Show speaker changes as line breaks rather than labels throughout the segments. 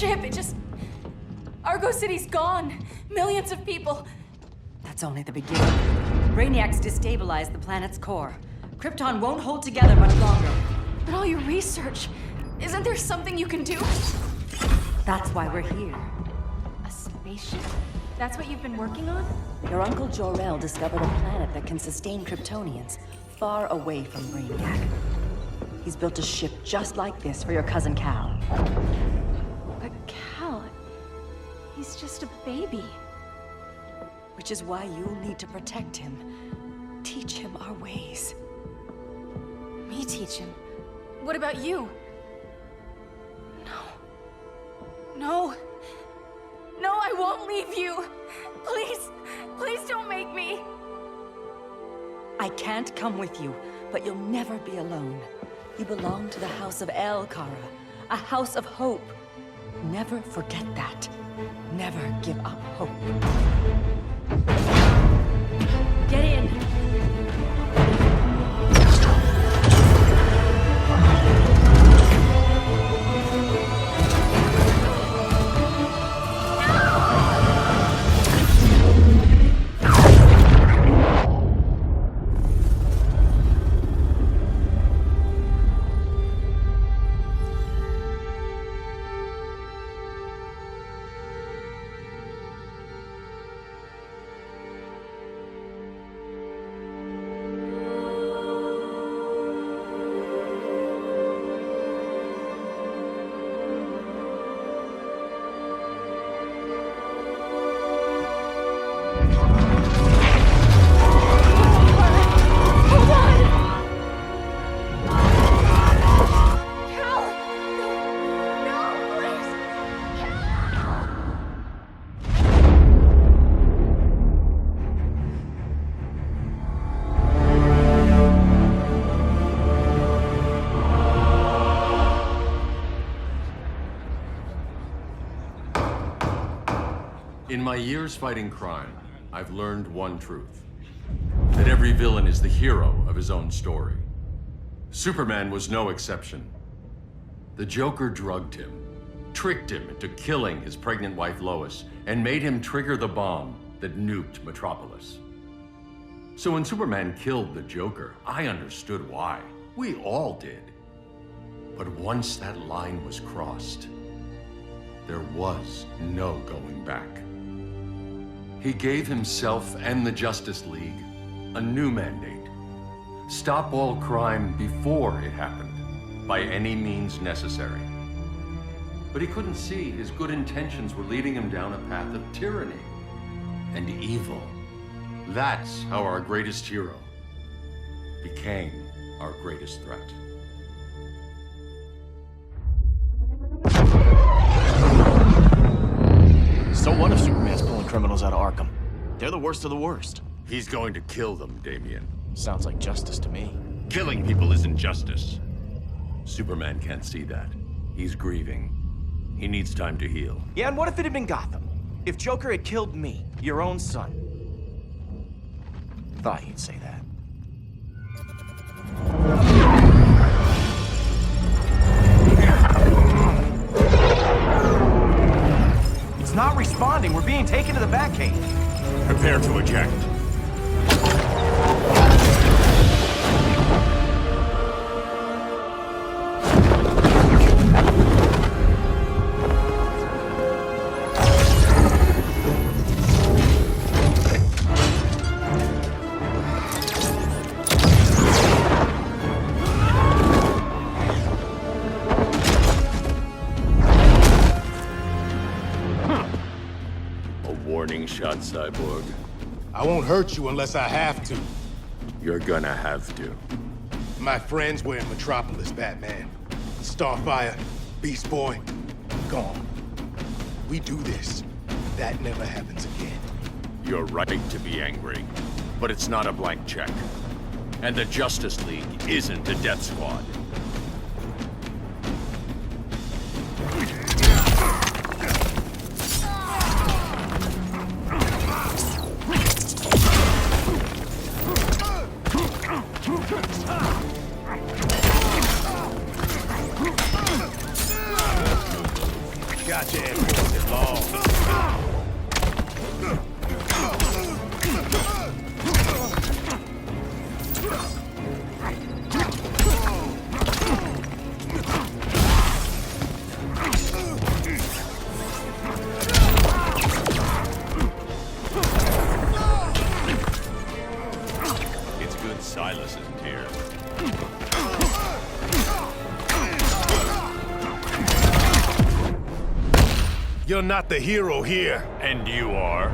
ship, it just... Argo City's gone. Millions of people.
That's only the beginning. Brainiac's destabilized the planet's core. Krypton won't hold together much longer.
But all your research, isn't there something you can do?
That's why we're here.
A spaceship? That's what you've been working on?
Your Uncle Jor-El discovered a planet that can sustain Kryptonians, far away from Brainiac. He's built a ship just like this for your cousin Cal.
But Cal... he's just a baby.
Which is why you'll need to protect him. Teach him our ways.
Me teach him? What about you? No. No, I won't leave you. Please, please don't make me.
I can't come with you, but you'll never be alone. You belong to the House of El Kara, a house of hope. Never forget that. Never give up hope. Get in.
In my years fighting crime, I've learned one truth. That every villain is the hero of his own story. Superman was no exception. The Joker drugged him, tricked him into killing his pregnant wife Lois, and made him trigger the bomb that nuked Metropolis. So when Superman killed the Joker, I understood why. We all did. But once that line was crossed, there was no going back. He gave himself and the Justice League a new mandate. Stop all crime before it happened, by any means necessary. But he couldn't see his good intentions were leading him down a path of tyranny and evil. That's how our greatest hero became our greatest threat.
So what if Superman's pulling criminals out of Arkham? They're the worst of the worst.
He's going to kill them, Damian.
Sounds like justice to me.
Killing people isn't justice. Superman can't see that. He's grieving. He needs time to heal.
Yeah, and what if it had been Gotham? If Joker had killed me, your own son? Thought he'd say that. It's not responding. We're being taken to the Batcave.
Prepare to eject. Warning shot, Cyborg.
I won't hurt you unless I have to.
You're gonna have to.
My friends were in Metropolis, Batman. Starfire, Beast Boy, gone. We do this. That never happens again.
You're right to be angry, but it's not a blank check. And the Justice League isn't a death squad.
Got your Air Force at long.
It's good Silas isn't here.
You're not the hero here.
And you are?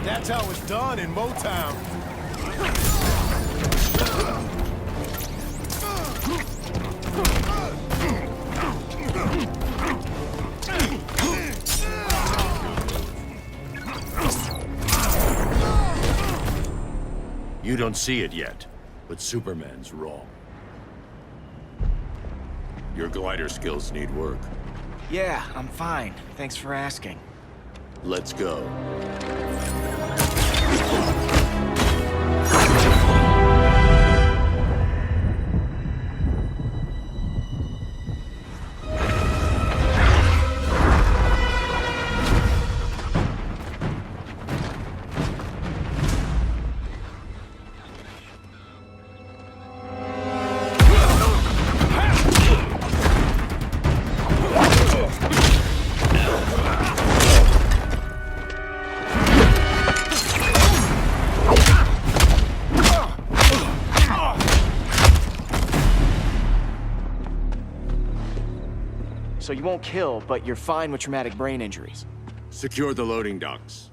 That's how it's done in Motown.
You don't see it yet, but Superman's wrong. Your glider skills need work.
Yeah, I'm fine. Thanks for asking.
Let's go.
So you won't kill, but you're fine with traumatic brain injuries.
Secure the loading docks.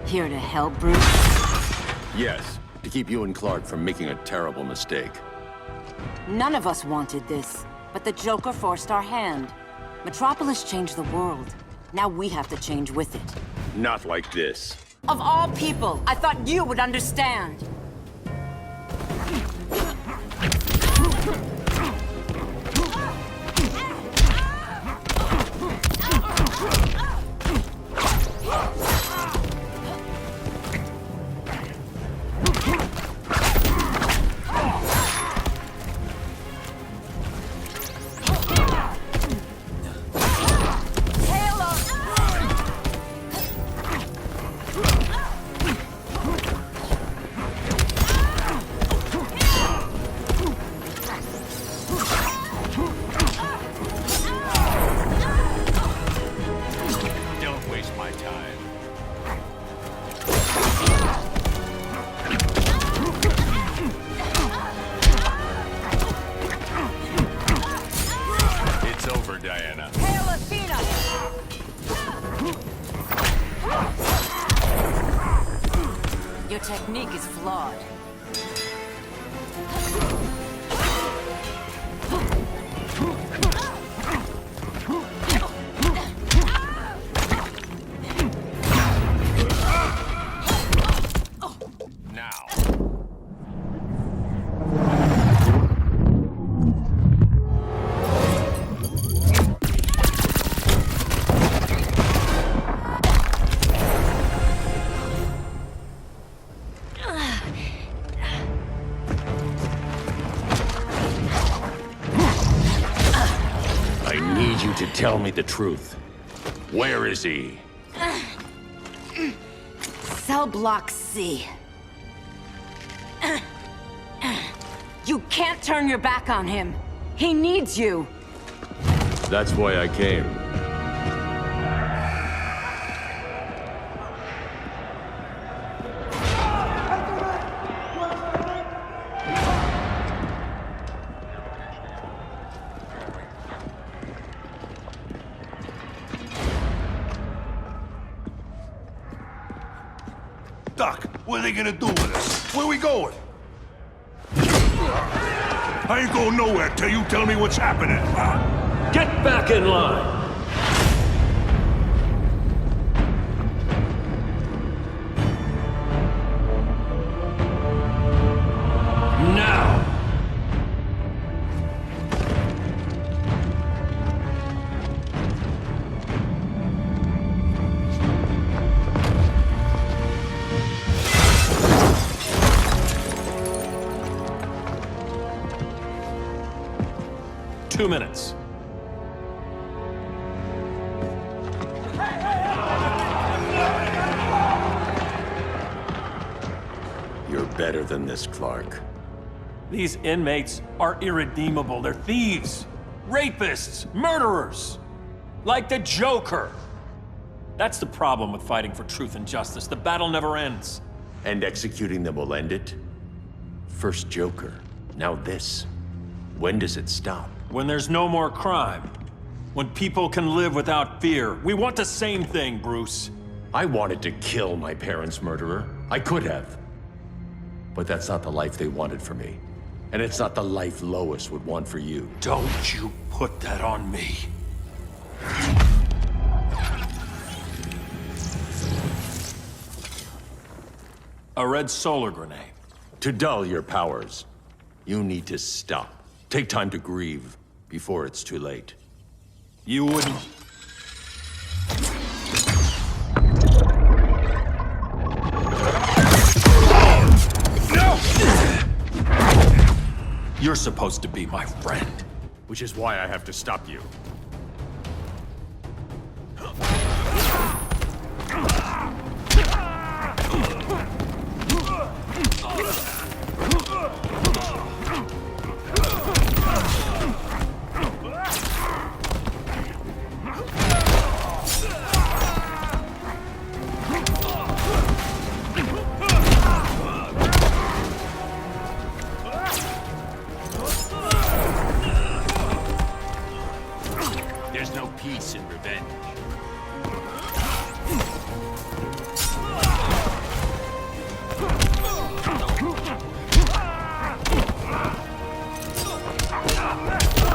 Here to help, Bruce?
Yes, to keep you and Clark from making a terrible mistake.
None of us wanted this, but the Joker forced our hand. Metropolis changed the world. Now we have to change with it.
Not like this.
Of all people, I thought you would understand.
Don't waste my time. It's over, Diana.
Hail Athena! Your technique is flawed.
Now.
I need you to tell me the truth. Where is he?
Cell Block C. You can't turn your back on him. He needs you.
That's why I came.
Doc, what are they gonna do with us? Where we going?
I ain't going nowhere till you tell me what's happening.
Get back in line! Now! 2 minutes.
You're better than this, Clark.
These inmates are irredeemable. They're thieves, rapists, murderers. Like the Joker. That's the problem with fighting for truth and justice. The battle never ends.
And executing them will end it? First Joker, now this. When does it stop?
When there's no more crime. When people can live without fear. We want the same thing, Bruce.
I wanted to kill my parents' murderer. I could have. But that's not the life they wanted for me. And it's not the life Lois would want for you.
Don't you put that on me. A red solar grenade.
To dull your powers, you need to stop. Take time to grieve before it's too late.
You wouldn't... No! You're supposed to be my friend.
Which is why I have to stop you.
There's no peace in revenge.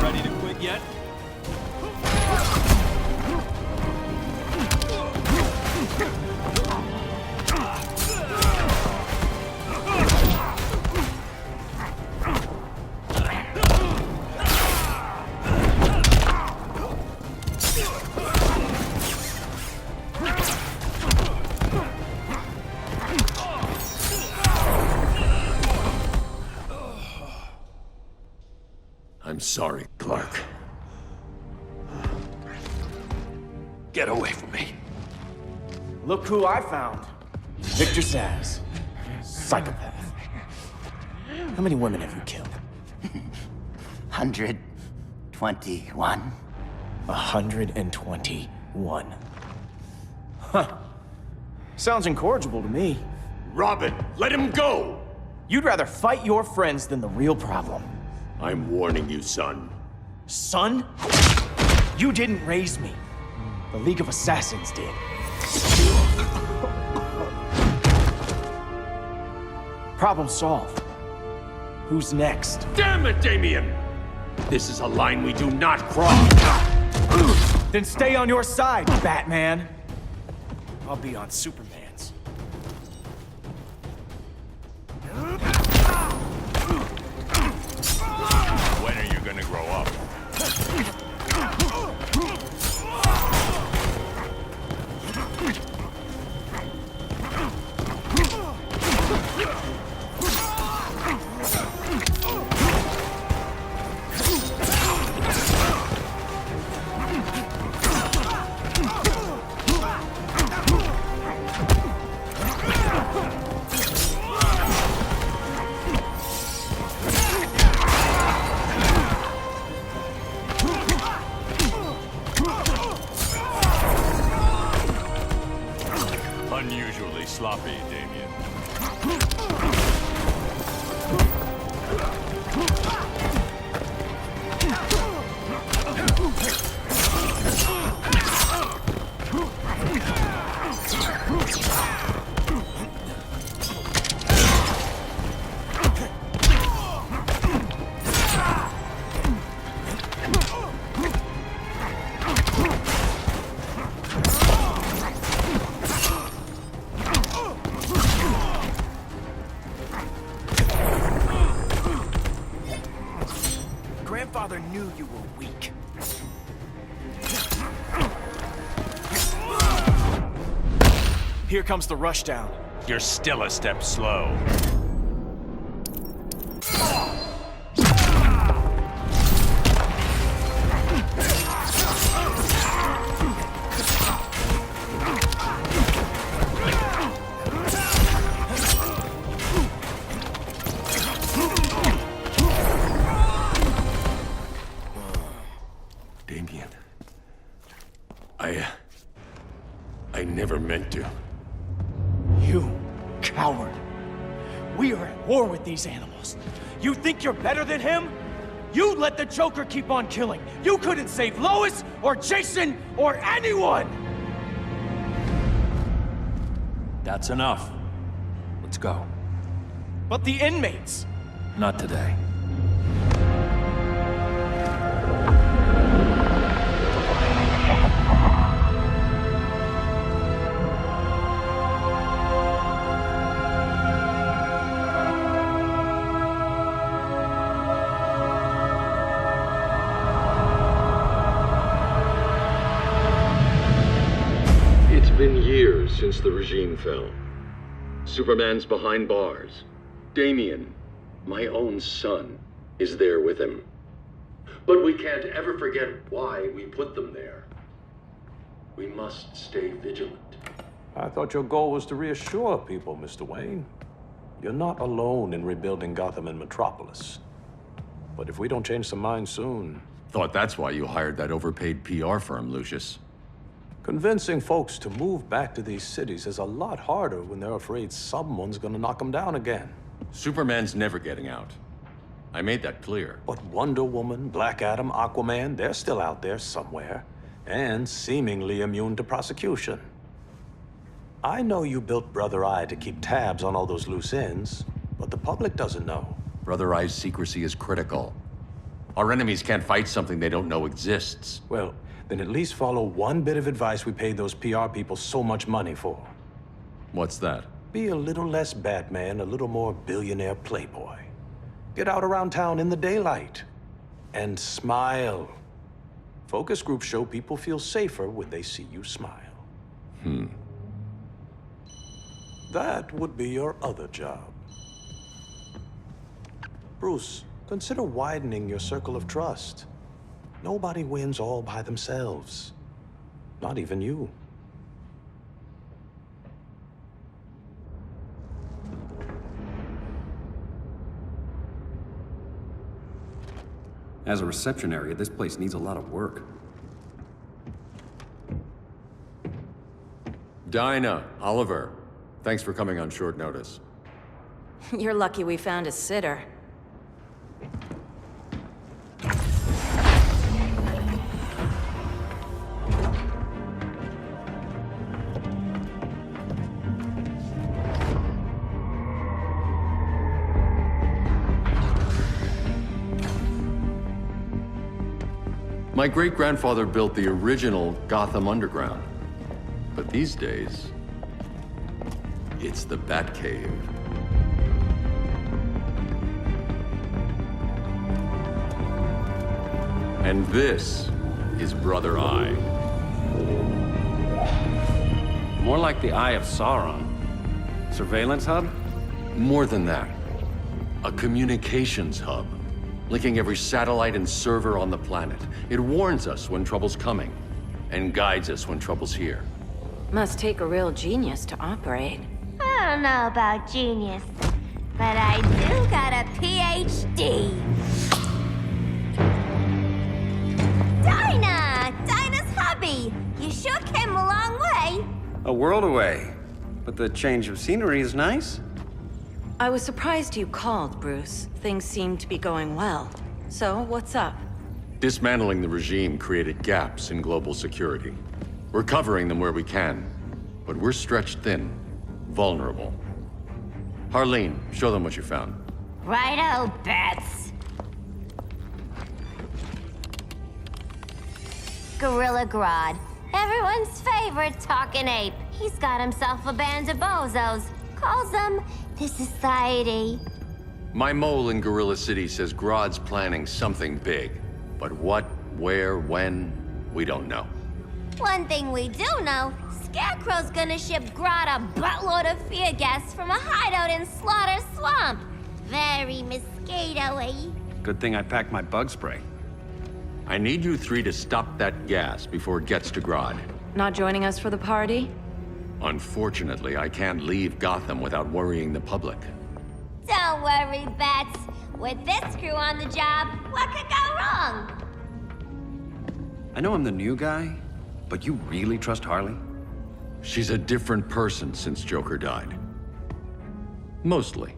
Ready to quit yet?
I'm sorry, Clark.
Get away from me.
Look who I found. Victor Zsasz. Psychopath. How many women have you killed?
121.
121. Huh. Sounds incorrigible to me.
Robin, let him go!
You'd rather fight your friends than the real problem.
I'm warning you, son.
Son? You didn't raise me. The League of Assassins did. Problem solved. Who's next?
Damn it, Damien! This is a line we do not cross.
Then stay on your side, Batman. I'll be on Superman's.
When are you gonna grow up? Unusually sloppy, Damien.
you were weak. Here comes the rushdown.
You're still a step slow.
Damien. I never meant to.
You coward. We are at war with these animals. You think you're better than him? You let the Joker keep on killing. You couldn't save Lois or Jason or anyone!
That's enough. Let's go.
But the inmates.
Not today.
It's been years since the regime fell. Superman's behind bars. Damien, my own son, is there with him. But we can't ever forget why we put them there. We must stay vigilant.
I thought your goal was to reassure people, Mr. Wayne. You're not alone in rebuilding Gotham and Metropolis. But if we don't change some minds soon...
Thought that's why you hired that overpaid PR firm, Lucius.
Convincing folks to move back to these cities is a lot harder when they're afraid someone's gonna knock them down again.
Superman's never getting out. I made that clear.
But Wonder Woman, Black Adam, Aquaman, they're still out there somewhere, and seemingly immune to prosecution. I know you built Brother Eye to keep tabs on all those loose ends, but the public doesn't know.
Brother Eye's secrecy is critical. Our enemies can't fight something they don't know exists.
Well, then at least follow one bit of advice we paid those PR people so much money for.
What's that?
Be a little less Batman, a little more billionaire playboy. Get out around town in the daylight. And smile. Focus groups show people feel safer when they see you smile. That would be your other job. Bruce, consider widening your circle of trust. Nobody wins all by themselves. Not even you.
As a reception area, this place needs a lot of work.
Dinah, Oliver, thanks for coming on short notice.
You're lucky we found a sitter.
My great-grandfather built the original Gotham Underground. But these days, it's the Batcave. And this is Brother Eye.
More like the Eye of Sauron. Surveillance hub?
More than that. A communications hub, linking every satellite and server on the planet. It warns us when trouble's coming, and guides us when trouble's here.
Must take a real genius to operate.
I don't know about genius, but I do got a PhD. Dinah's hubby! You sure came a long way.
A world away. But the change of scenery is nice.
I was surprised you called, Bruce. Things seem to be going well. So, what's up?
Dismantling the regime created gaps in global security. We're covering them where we can, but we're stretched thin, vulnerable. Harleen, show them what you found.
Righto, Bats. Gorilla Grodd, everyone's favorite talking ape. He's got himself a band of bozos. Calls them the Society.
My mole in Gorilla City says Grodd's planning something big. But what, where, when, we don't know.
One thing we do know, Scarecrow's gonna ship Grodd a buttload of fear gas from a hideout in Slaughter Swamp. Very mosquito-y.
Good thing I packed my bug spray.
I need you three to stop that gas before it gets to Grodd.
Not joining us for the party?
Unfortunately, I can't leave Gotham without worrying the public.
Don't worry, Bats. With this crew on the job, what could go wrong?
I know I'm the new guy, but you really trust Harley?
She's a different person since Joker died. Mostly.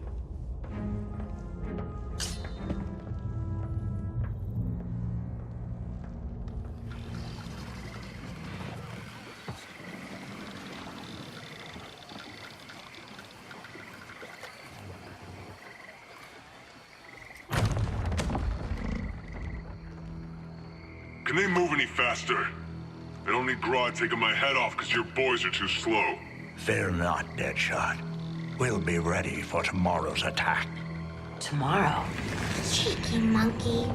Can they move any faster? I don't need Grodd taking my head off because your boys are too slow.
Fear not, Deadshot. We'll be ready for tomorrow's attack.
Tomorrow?
Cheeky monkey.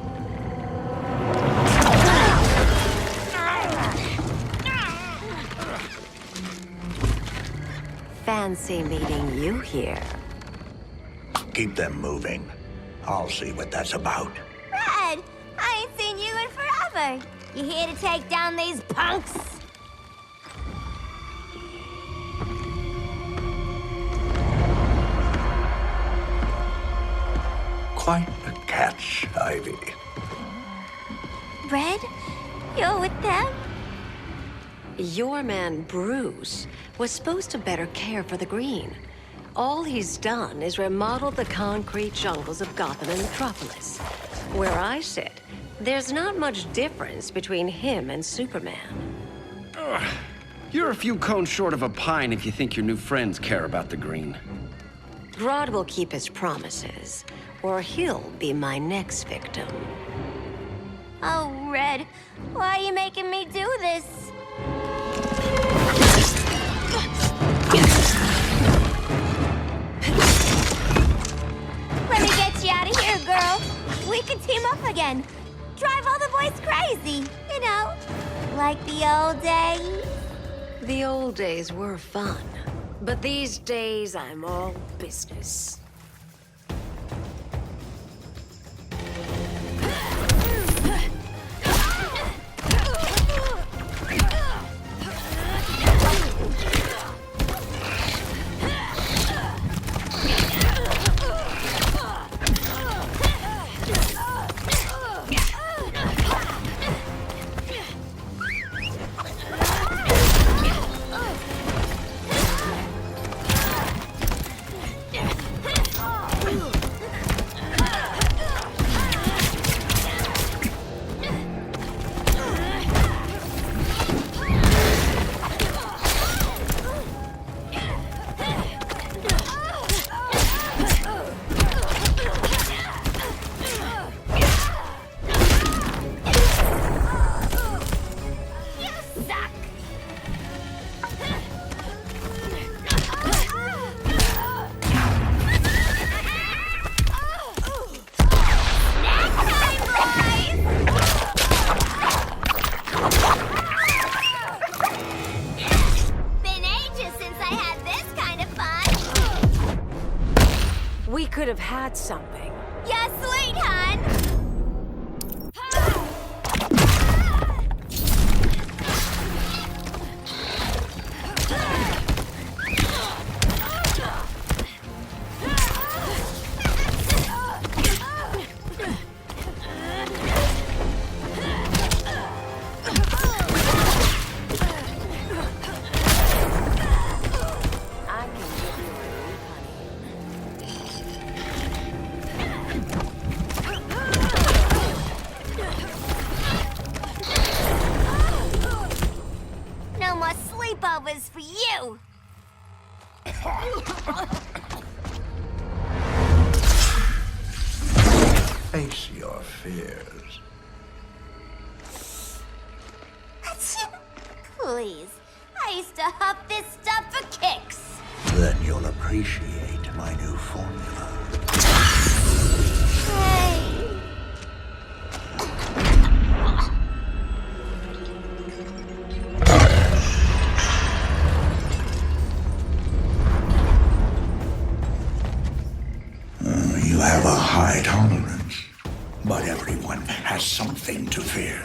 Fancy meeting you here.
Keep them moving. I'll see what that's about.
Red, I ain't seen you in forever. You here to take down these punks?
Quite a catch, Ivy.
Red, you're with them?
Your man, Bruce, was supposed to better care for the green. All he's done is remodel the concrete jungles of Gotham and Metropolis. Where I sit, there's not much difference between him and Superman.
You're a few cones short of a pine if you think your new friends care about the green.
Grodd will keep his promises, or he'll be my next victim.
Oh, Red, why are you making me do this? Let me get you out of here, girl. We can team up again. Drive all the boys crazy, you know, like the old days.
The old days were fun, but these days I'm all business. We could have had something.
Yeah, sweet, hon. No more sleepovers for you.
Face your fears.
Please, I used to huff this stuff for kicks.
Then you'll appreciate my new formula.
Hey.
You have a high tolerance, but everyone has something to fear.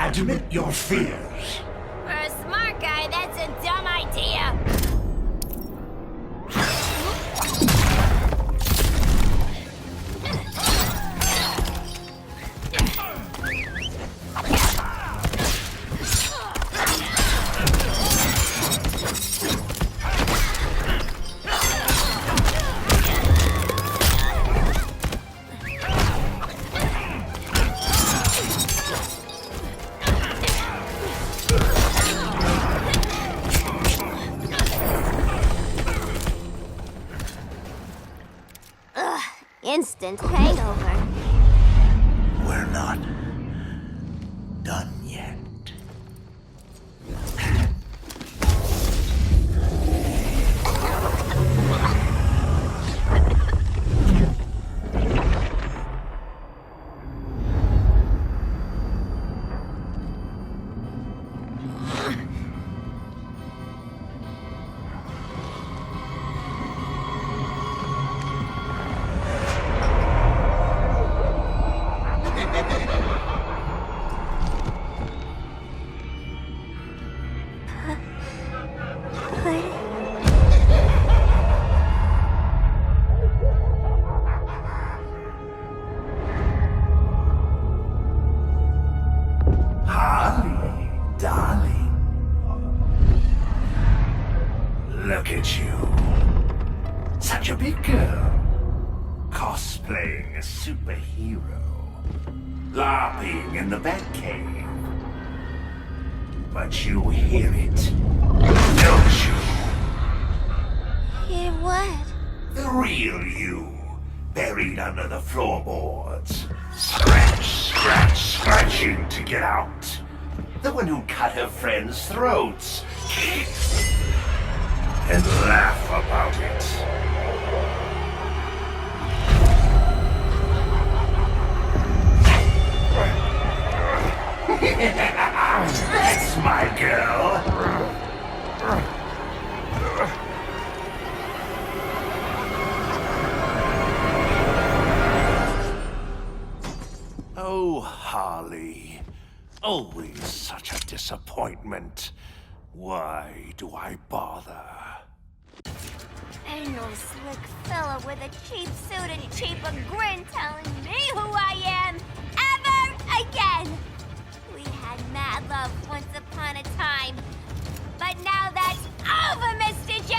Admit your fears.
For a smart guy, that's a dumb idea. Instant hangover.
We're not done yet. Look at you. Such a big girl. Cosplaying a superhero. LARPing in the Batcave. But you hear it, don't you?
Hear what?
The real you, buried under the floorboards. Scratching to get out. The one who cut her friends' throats. And laugh about it. That's my girl. Oh, Harley. Always such a disappointment. Why do I bother?
Ain't no slick fella with a cheap suit and cheaper grin telling me who I am ever again. We had mad love once upon a time, but now that's over, Mr. J.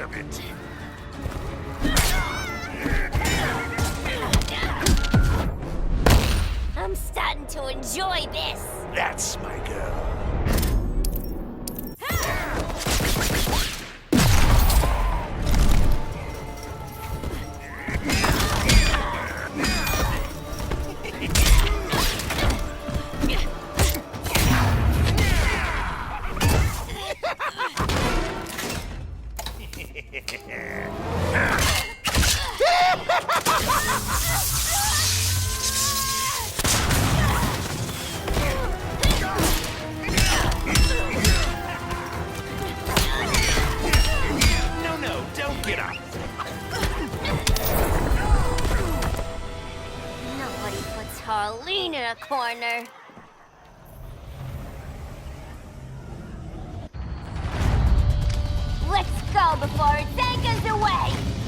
of it.
I'm starting to enjoy this.
That's my girl.
No, don't get up.
Nobody puts Harleen in a corner. Let's go before it take us away!